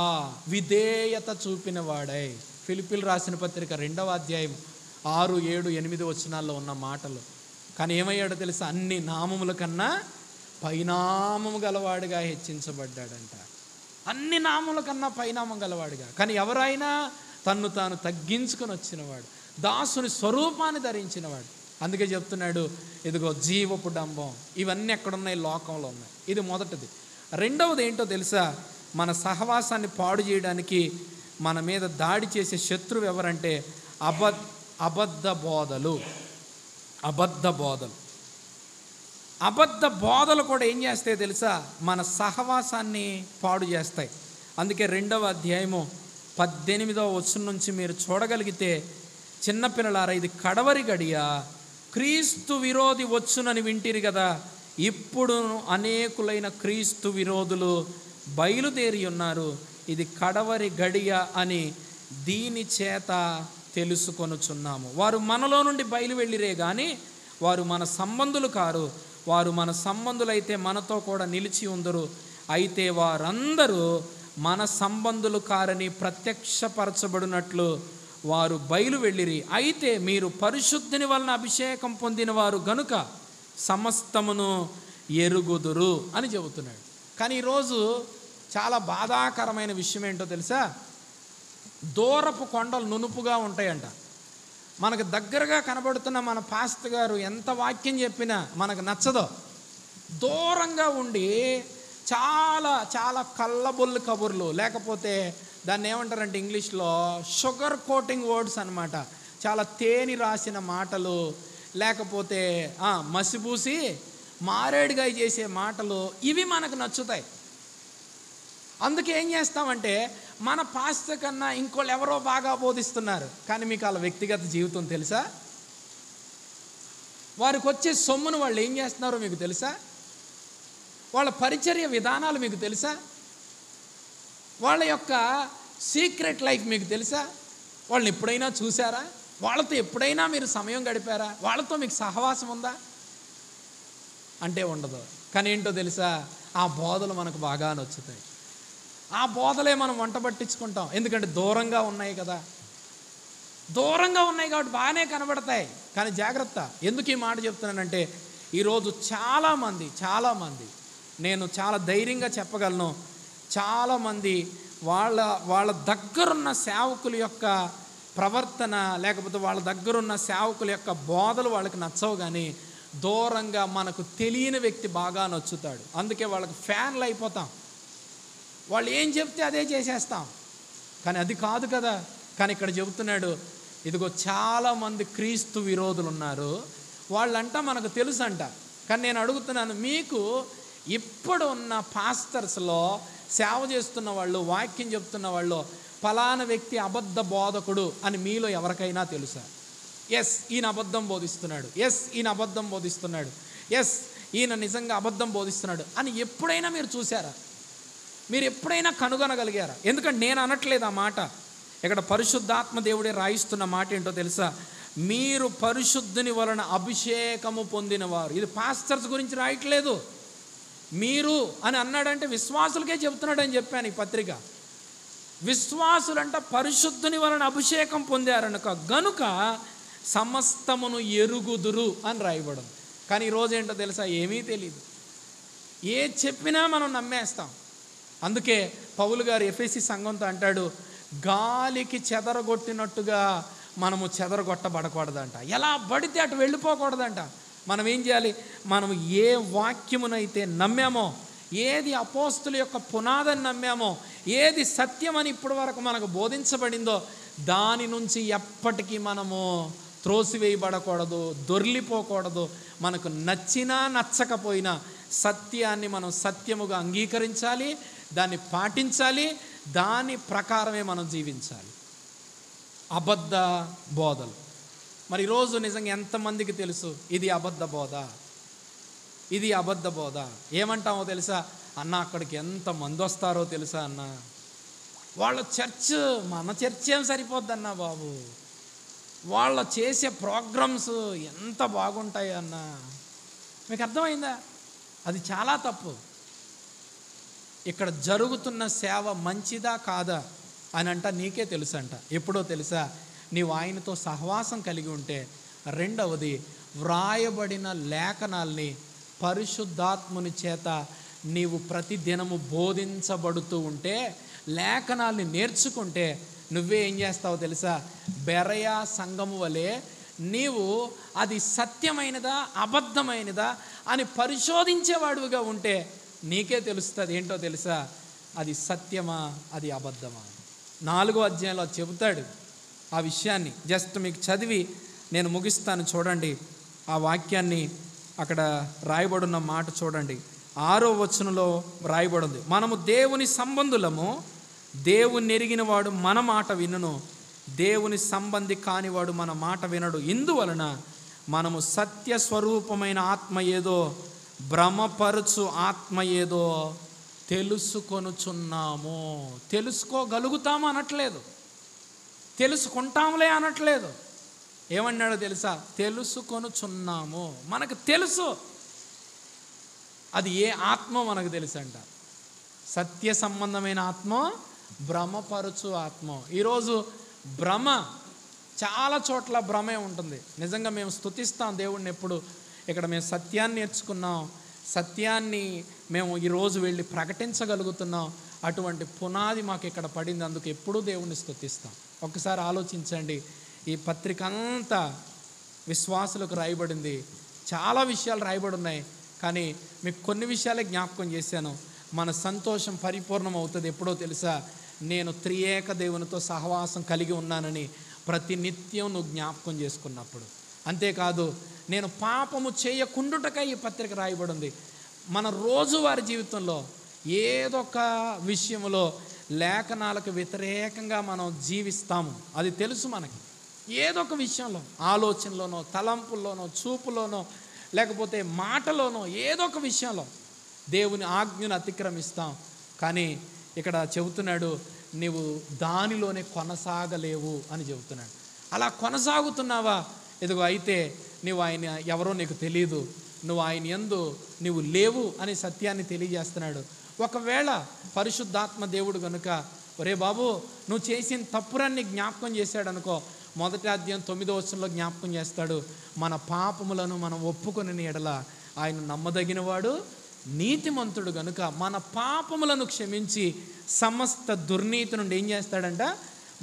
విధేయత చూపిన వాడై. ఫిలిప్పీలు రాసిన పత్రిక 2వ అధ్యాయం 6, 7, 8 వచనాల్లో ఉన్న మాటలు. కానీ ఏమయ్యాడో తెలుసా? అన్ని నామముల కన్నా పైనామము గలవాడిగా హెచ్చించబడ్డాడంట. అన్ని నామముల కన్నా పైనామం గలవాడిగా. కానీ ఎవరైనా తన్ను తాను తగ్గించుకొని వచ్చినవాడు, దాసుని స్వరూపాన్ని ధరించినవాడు. అందుకే చెప్తున్నాడు, ఇదిగో జీవపు డంబం. ఇవన్నీ ఎక్కడున్నాయి? లోకంలో ఉన్నాయి. ఇది మొదటిది. రెండవది ఏంటో తెలుసా? మన సహవాసాన్ని పాడు చేయడానికి మన మీద దాడి చేసే శత్రువు ఎవరంటే అబద్ధ బోధలు. అబద్ధ బోధలు కూడా ఏం చేస్తాయి తెలుసా? మన సహవాసాన్ని పాడు చేస్తాయి. అందుకే 2వ అధ్యాయము 18వ వచనం నుంచి మీరు చూడగలిగితే, చిన్నపిల్లలారా ఇది కడవరి గడియ, క్రీస్తు విరోధి వచ్చునని వింటిరి కదా, ఇప్పుడు అనేకులైన క్రీస్తు విరోధులు బయలుదేరి ఉన్నారు. ఇది కడవరి గడియ అని దీని చేత తెలుసుకొనుచున్నాము. వారు మనలో నుండి బయలు వెళ్ళిరే కానీ వారు మన సంబంధులు కారు. వారు మన సంబంధులైతే మనతో కూడా నిలిచి ఉందరు. అయితే వారందరూ మన సంబంధులు కారని ప్రత్యక్షపరచబడినట్లు వారు బయలు వెళ్ళిరి. అయితే మీరు పరిశుద్ధిని వలన అభిషేకం పొందిన వారు గనుక సమస్తమును ఎరుగుదురు అని చెబుతున్నాడు. కానీ ఈరోజు చాలా బాధాకరమైన విషయం ఏంటో తెలుసా? దూరపు కొండలు నునుపుగా ఉంటాయంట. మనకు దగ్గరగా కనబడుతున్న మన పాస్టర్ గారు ఎంత వాక్యం చెప్పినా మనకు నచ్చదో. దూరంగా ఉండి చాలా చాలా కళ్ళబొల్లు కబుర్లు, లేకపోతే దాన్ని ఏమంటారంటే ఇంగ్లీష్లో షుగర్ కోటింగ్ వర్డ్స్ అనమాట. చాలా తేనె రాసిన మాటలు, లేకపోతే మసిపూసి మారేడుగా చేసే మాటలు, ఇవి మనకు నచ్చుతాయి. అందుకే ఏం చేస్తామంటే మన పాస్టర్ కన్నా ఇంకోళ్ళు ఎవరో బాగా బోధిస్తున్నారు, కానీ మీకు వాళ్ళ వ్యక్తిగత జీవితం తెలుసా? వారికి వచ్చే సొమ్మును వాళ్ళు ఏం చేస్తున్నారో మీకు తెలుసా? వాళ్ళ పరిచర్య విధానాలు మీకు తెలుసా? వాళ్ళ యొక్క సీక్రెట్ లైఫ్ మీకు తెలుసా? వాళ్ళని ఎప్పుడైనా చూసారా? వాళ్ళతో ఎప్పుడైనా మీరు సమయం గడిపారా? వాళ్ళతో మీకు సహవాసం ఉందా అంటే ఉండదు. కానీ ఏంటో తెలుసా? ఆ బోధలు మనకు బాగా నచ్చుతాయి. ఆ బోధలే మనం వంట పట్టించుకుంటాం. ఎందుకంటే దూరంగా ఉన్నాయి కదా, దూరంగా ఉన్నాయి కాబట్టి బాగానే కనబడతాయి. కానీ జాగ్రత్త. ఎందుకు ఈ మాట చెప్తున్నానంటే, ఈరోజు చాలామంది నేను చాలా ధైర్యంగా చెప్పగలను, చాలామంది వాళ్ళ దగ్గరున్న సేవకుల యొక్క ప్రవర్తన, లేకపోతే వాళ్ళ దగ్గరున్న సేవకుల యొక్క బోధలు వాళ్ళకి నచ్చవు, కానీ దూరంగా మనకు తెలియని వ్యక్తి బాగా నచ్చుతాడు. అందుకే వాళ్ళకి ఫ్యాన్లు అయిపోతాం. వాళ్ళు ఏం చెప్తే అదే చేసేస్తాం. కానీ అది కాదు కదా. కానీ ఇక్కడ చెబుతున్నాడు, ఇదిగో చాలామంది క్రీస్తు విరోధులు ఉన్నారు, వాళ్ళంట మనకు తెలుసు అంట. కానీ నేను అడుగుతున్నాను, మీకు ఇప్పుడు ఉన్న పాస్టర్స్లో సేవ చేస్తున్న వాళ్ళు, వాక్యం చెప్తున్న వాళ్ళు, ఫలానా వ్యక్తి అబద్ధ బోధకుడు అని మీలో ఎవరికైనా తెలుసా? ఎస్, ఈయన అబద్ధం బోధిస్తున్నాడు, ఎస్ ఈయన అబద్ధం బోధిస్తున్నాడు, ఎస్ ఈయన నిజంగా అబద్ధం బోధిస్తున్నాడు అని ఎప్పుడైనా మీరు చూసారా? మీరు ఎప్పుడైనా కనుగొనగలిగారా? ఎందుకంటే నేను అనట్లేదు ఆ మాట. ఇక్కడ పరిశుద్ధాత్మ దేవుడే రాయిస్తున్న మాట ఏంటో తెలుసా? మీరు పరిశుద్ధుని వలన అభిషేకము పొందినవారు. ఇది పాస్టర్స్ గురించి రాయట్లేదు. మీరు అని అన్నాడంటే విశ్వాసులకే చెబుతున్నాడని చెప్పాను ఈ పత్రిక. విశ్వాసులంట పరిశుద్ధుని వలన అభిషేకం పొందారనుక గనుక సమస్తమును ఎరుగుదురు అని రాయబడింది. కానీ ఈరోజు ఏంటో తెలుసా? ఏమీ తెలియదు. ఏ చెప్పినా మనం నమ్మేస్తాం. అందుకే పౌలు గారు ఎఫెసీ సంఘంతో అంటాడు, గాలికి చెదరగొట్టినట్టుగా మనము చెదరగొట్టబడకూడదంట. ఎలా పడితే అటు వెళ్ళిపోకూడదంట. మనం ఏం చేయాలి? మనం ఏ వాక్యమునైతే నమ్మామో, ఏది అపోస్తుల యొక్క పునాదని నమ్మామో, ఏది సత్యమని ఇప్పటి వరకు మనకు బోధించబడిందో దాని నుంచి ఎప్పటికీ మనము త్రోసివేయబడకూడదు, దొర్లిపోకూడదు. మనకు నచ్చినా నచ్చకపోయినా సత్యాన్ని మనం సత్యముగా అంగీకరించాలి, దాన్ని పాటించాలి, దాని ప్రకారమే మనం జీవించాలి. అబద్ధ బోధలు మరి ఈరోజు నిజంగా ఎంతమందికి తెలుసు ఇది అబద్ధ బోధ, ఇది అబద్ధ బోధ? ఏమంటామో తెలుసా? అన్న అక్కడికి ఎంతమంది వస్తారో తెలుసా అన్న, వాళ్ళ చర్చ్ మన చర్చ్ ఏం సరిపోద్దన్నా బాబు, వాళ్ళు చేసే ప్రోగ్రామ్స్ ఎంత బాగుంటాయి అన్న. మీకు అర్థమైందా? అది చాలా తప్పు. ఇక్కడ జరుగుతున్న సేవ మంచిదా కాదా అని అంట నీకే తెలుసంట. ఎప్పుడో తెలుసా? నీవు ఆయనతో సహవాసం కలిగి ఉంటే. రెండవది, వ్రాయబడిన లేఖనాల్ని పరిశుద్ధాత్ముని చేత నీవు ప్రతిదినము బోధించబడుతూ ఉంటే, లేఖనాల్ని నేర్చుకుంటే నువ్వే ఏం చేస్తావో తెలుసా? బెరయా సంఘము వలె నీవు అది సత్యమైనదా అబద్ధమైనదా అని పరిశోధించేవాడుగా ఉంటే నీకే తెలుస్తుంది. ఏంటో తెలుసా? అది సత్యమా అది అబద్ధమా? 4వ అధ్యాయంలో చెబుతాడు ఆ విషయాన్ని. జస్ట్ మీకు చదివి నేను ముగిస్తాను. చూడండి ఆ వాక్యాన్ని. అక్కడ రాయబడిన మాట చూడండి. 6వ వచనంలో రాయబడింది, మనము దేవుని సంబంధులము, దేవుని ఎరిగిన వాడు మన మాట వినును, దేవుని సంబంధి కానివాడు మన మాట వినడు. ఇందువలన మనము సత్య స్వరూపమైన ఆత్మ ఏదో, భ్రమపరచు ఆత్మ ఏదో తెలుసుకొనుచున్నాము. తెలుసుకోగలుగుతాము అనట్లేదు, తెలుసుకుంటాములే అనట్లేదు. ఏమన్నాడో తెలుసా? తెలుసుకొనుచున్నాము. మనకు తెలుసు అది ఏ ఆత్మ మనకు తెలుసంట. సత్య సంబంధమైన ఆత్మ, భ్రమపరచు ఆత్మ. ఈరోజు భ్రమ చాలా చోట్ల భ్రమే ఉంటుంది. నిజంగా మేము స్తుతిస్తాం దేవుణ్ణి. ఎప్పుడు ఇక్కడ మేము సత్యాన్ని నేర్చుకున్నాం, సత్యాన్ని మేము ఈరోజు వెళ్ళి ప్రకటించగలుగుతున్నాం. అటువంటి పునాది మాకు ఇక్కడ పడింది. అందుకు ఎప్పుడూ దేవుణ్ణి స్తుతిస్తాం. ఒక్కసారి ఆలోచించండి, ఈ పత్రిక అంతా విశ్వాసులకు రాయబడింది. చాలా విషయాలు రాయబడి ఉన్నాయి, కానీ మీకు కొన్ని విషయాలే జ్ఞాపకం చేశాను. మన సంతోషం పరిపూర్ణం అవుతుంది ఎప్పుడో తెలుసా? నేను త్రియేక దేవునితో సహవాసం కలిగి ఉన్నానని ప్రతి నిత్యం నువ్వు జ్ఞాపకం చేసుకున్నప్పుడు. అంతేకాదు, నేను పాపము చేయకుండుటకై ఈ పత్రిక రాయబడింది. మన రోజువారి జీవితంలో ఏదొక విషయంలో లేఖనాలకు వ్యతిరేకంగా మనం జీవిస్తాము, అది తెలుసు మనకి. ఏదో ఒక విషయంలో, ఆలోచనలోనో, తలంపుల్లోనో, చూపులోనో, లేకపోతే మాటలోనో, ఏదో ఒక విషయంలో దేవుని ఆజ్ఞను అతిక్రమిస్తాం. కానీ ఇక్కడ చెబుతున్నాడు, నీవు దానిలోనే కొనసాగలేవు అని చెబుతున్నాడు. అలా కొనసాగుతున్నావా? ఇదిగో అయితే నువ్వు ఆయన ఎవరో నీకు తెలియదు, నువ్వు ఆయన యందు నువ్వు లేవు అనే సత్యాన్ని తెలియజేస్తున్నాడు. ఒకవేళ పరిశుద్ధాత్మ దేవుడు కనుక ఒరే బాబు నువ్వు చేసిన తప్పురాన్ని జ్ఞాపకం చేశాడు అనుకో, 1 అధ్యాయం 9వ వచనంలో జ్ఞాపకం చేస్తాడు, మన పాపములను మనం ఒప్పుకొని ఎడల ఆయన నమ్మదగినవాడు నీతిమంతుడు గనుక మన పాపములను క్షమించి సమస్త దుర్నీతి నుండి ఏం చేస్తాడంట,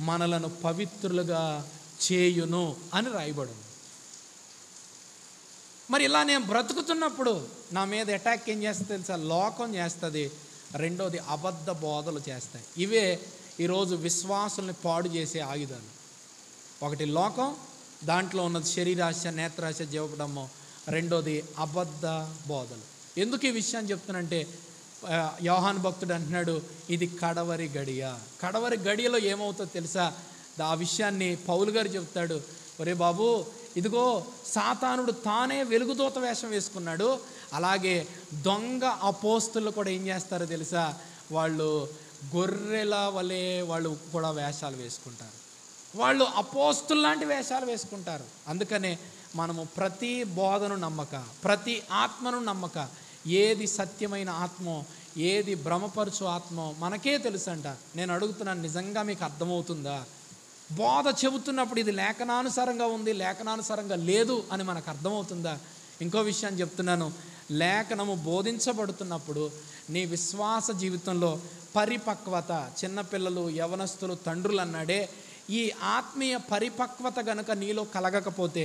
మనలను పవిత్రులుగా చేయును అని రాయబడింది. మరి ఇలా నేను బ్రతుకుతున్నప్పుడు నా మీద అటాక్ ఏం చేస్తుంది తెలుసా? లోకం చేస్తుంది. రెండోది అబద్ధ బోధలు చేస్తాయి. ఇవే ఈరోజు విశ్వాసుల్ని పాడు చేసే ఆయుధాలు. ఒకటి లోకం, దాంట్లో ఉన్నది శరీరాశ, నేత్రాశ, జీవపడము. రెండోది అబద్ధ బోధలు. ఎందుకు ఈ విషయాన్ని చెప్తానంటే, యోహాను భక్తుడు అంటున్నాడు ఇది కడవరి గడియ. కడవరి గడియలో ఏమవుతుందో తెలుసా? ఆ విషయాన్ని పౌలు గారు చెప్తాడు. ఒరే బాబు, ఇదిగో సాతానుడు తానే వెలుగుదూత వేషం వేసుకున్నాడు. అలాగే దొంగ అపోస్తులు కూడా ఏం చేస్తారో తెలుసా? వాళ్ళు గొర్రెల వలె వాళ్ళు కూడా వేషాలు వేసుకుంటారు. వాళ్ళు అపోస్తులు లాంటి వేషాలు వేసుకుంటారు. అందుకనే మనము ప్రతి బోధను నమ్మక, ప్రతి ఆత్మను నమ్మక, ఏది సత్యమైన ఆత్మో, ఏది భ్రమపరచు ఆత్మో మనకే తెలుసంట. నేను అడుగుతున్నాను, నిజంగా మీకు అర్థమవుతుందా? బోధ చెబుతున్నప్పుడు ఇది లేఖనానుసారంగా ఉంది, లేఖనానుసారంగా లేదు అని మనకు అర్థమవుతుందా? ఇంకో విషయాన్ని చెప్తున్నాను, లేఖనము బోధించబడుతున్నప్పుడు నీ విశ్వాస జీవితంలో పరిపక్వత, చిన్నపిల్లలు, యవనస్తులు, తండ్రులు అన్నాడే, ఈ ఆత్మీయ పరిపక్వత గనుక నీలో కలగకపోతే,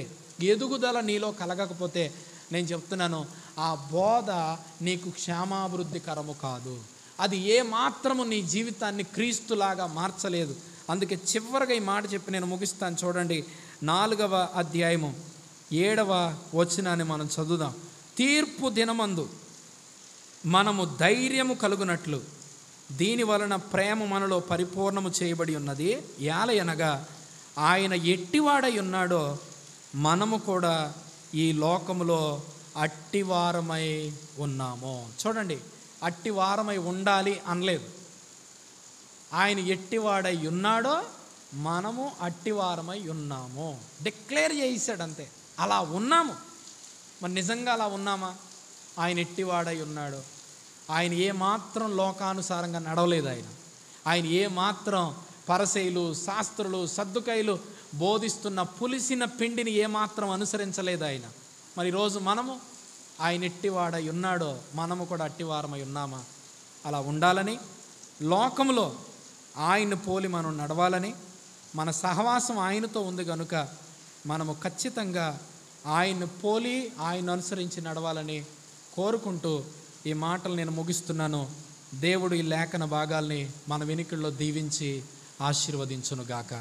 ఎదుగుదల నీలో కలగకపోతే, నేను చెప్తున్నాను ఆ బోధ నీకు క్షేమాభివృద్ధికరము కాదు. అది ఏ మాత్రము నీ జీవితాన్ని క్రీస్తులాగా మార్చలేదు. అందుకే చివరిగా ఈ మాట చెప్పి నేను ముగిస్తాను. చూడండి, 4వ అధ్యాయము 7వ వచనాన్ని మనం చదువుదాం. తీర్పు దినమందు మనము ధైర్యము కలుగునట్లు దీని వలన ప్రేమ మనలో పరిపూర్ణము చేయబడి ఉన్నది. ఏలయనగా ఆయన ఎట్టివాడై ఉన్నాడో మనము కూడా ఈ లోకములో అట్టివారమై ఉన్నాము. చూడండి, అట్టివారమై ఉండాలి అనలేదు. ఆయన ఎట్టివాడై ఉన్నాడో మనము అట్టివారమై ఉన్నాము డిక్లేర్ చేసాడు, అంతే. అలా ఉన్నాము. మరి నిజంగా అలా ఉన్నామా? ఆయన ఎట్టివాడై ఉన్నాడు. ఆయన ఏమాత్రం లోకానుసారంగా నడవలేదు. ఆయన ఏమాత్రం పరిసయ్యులు, శాస్త్రులు, సద్దుకైలు బోధిస్తున్న పులిసిన పిండిని ఏమాత్రం అనుసరించలేదు ఆయన. మరి ఈరోజు మనము ఆయన ఎట్టివాడై ఉన్నాడో మనము కూడా అట్టివారమై ఉన్నామా? అలా ఉండాలని, లోకంలో ఆయన్ని పోలి మనం నడవాలని, మన సహవాసం ఆయనతో ఉంది కనుక మనము ఖచ్చితంగా ఆయన్ని పోలి ఆయన అనుసరించి నడవాలని కోరుకుంటూ ఈ మాటలు నేను ముగిస్తున్నాను. దేవుడు ఈ లేఖన భాగాల్ని మన వెనుకల్లో దీవించి ఆశీర్వదించునుగాక.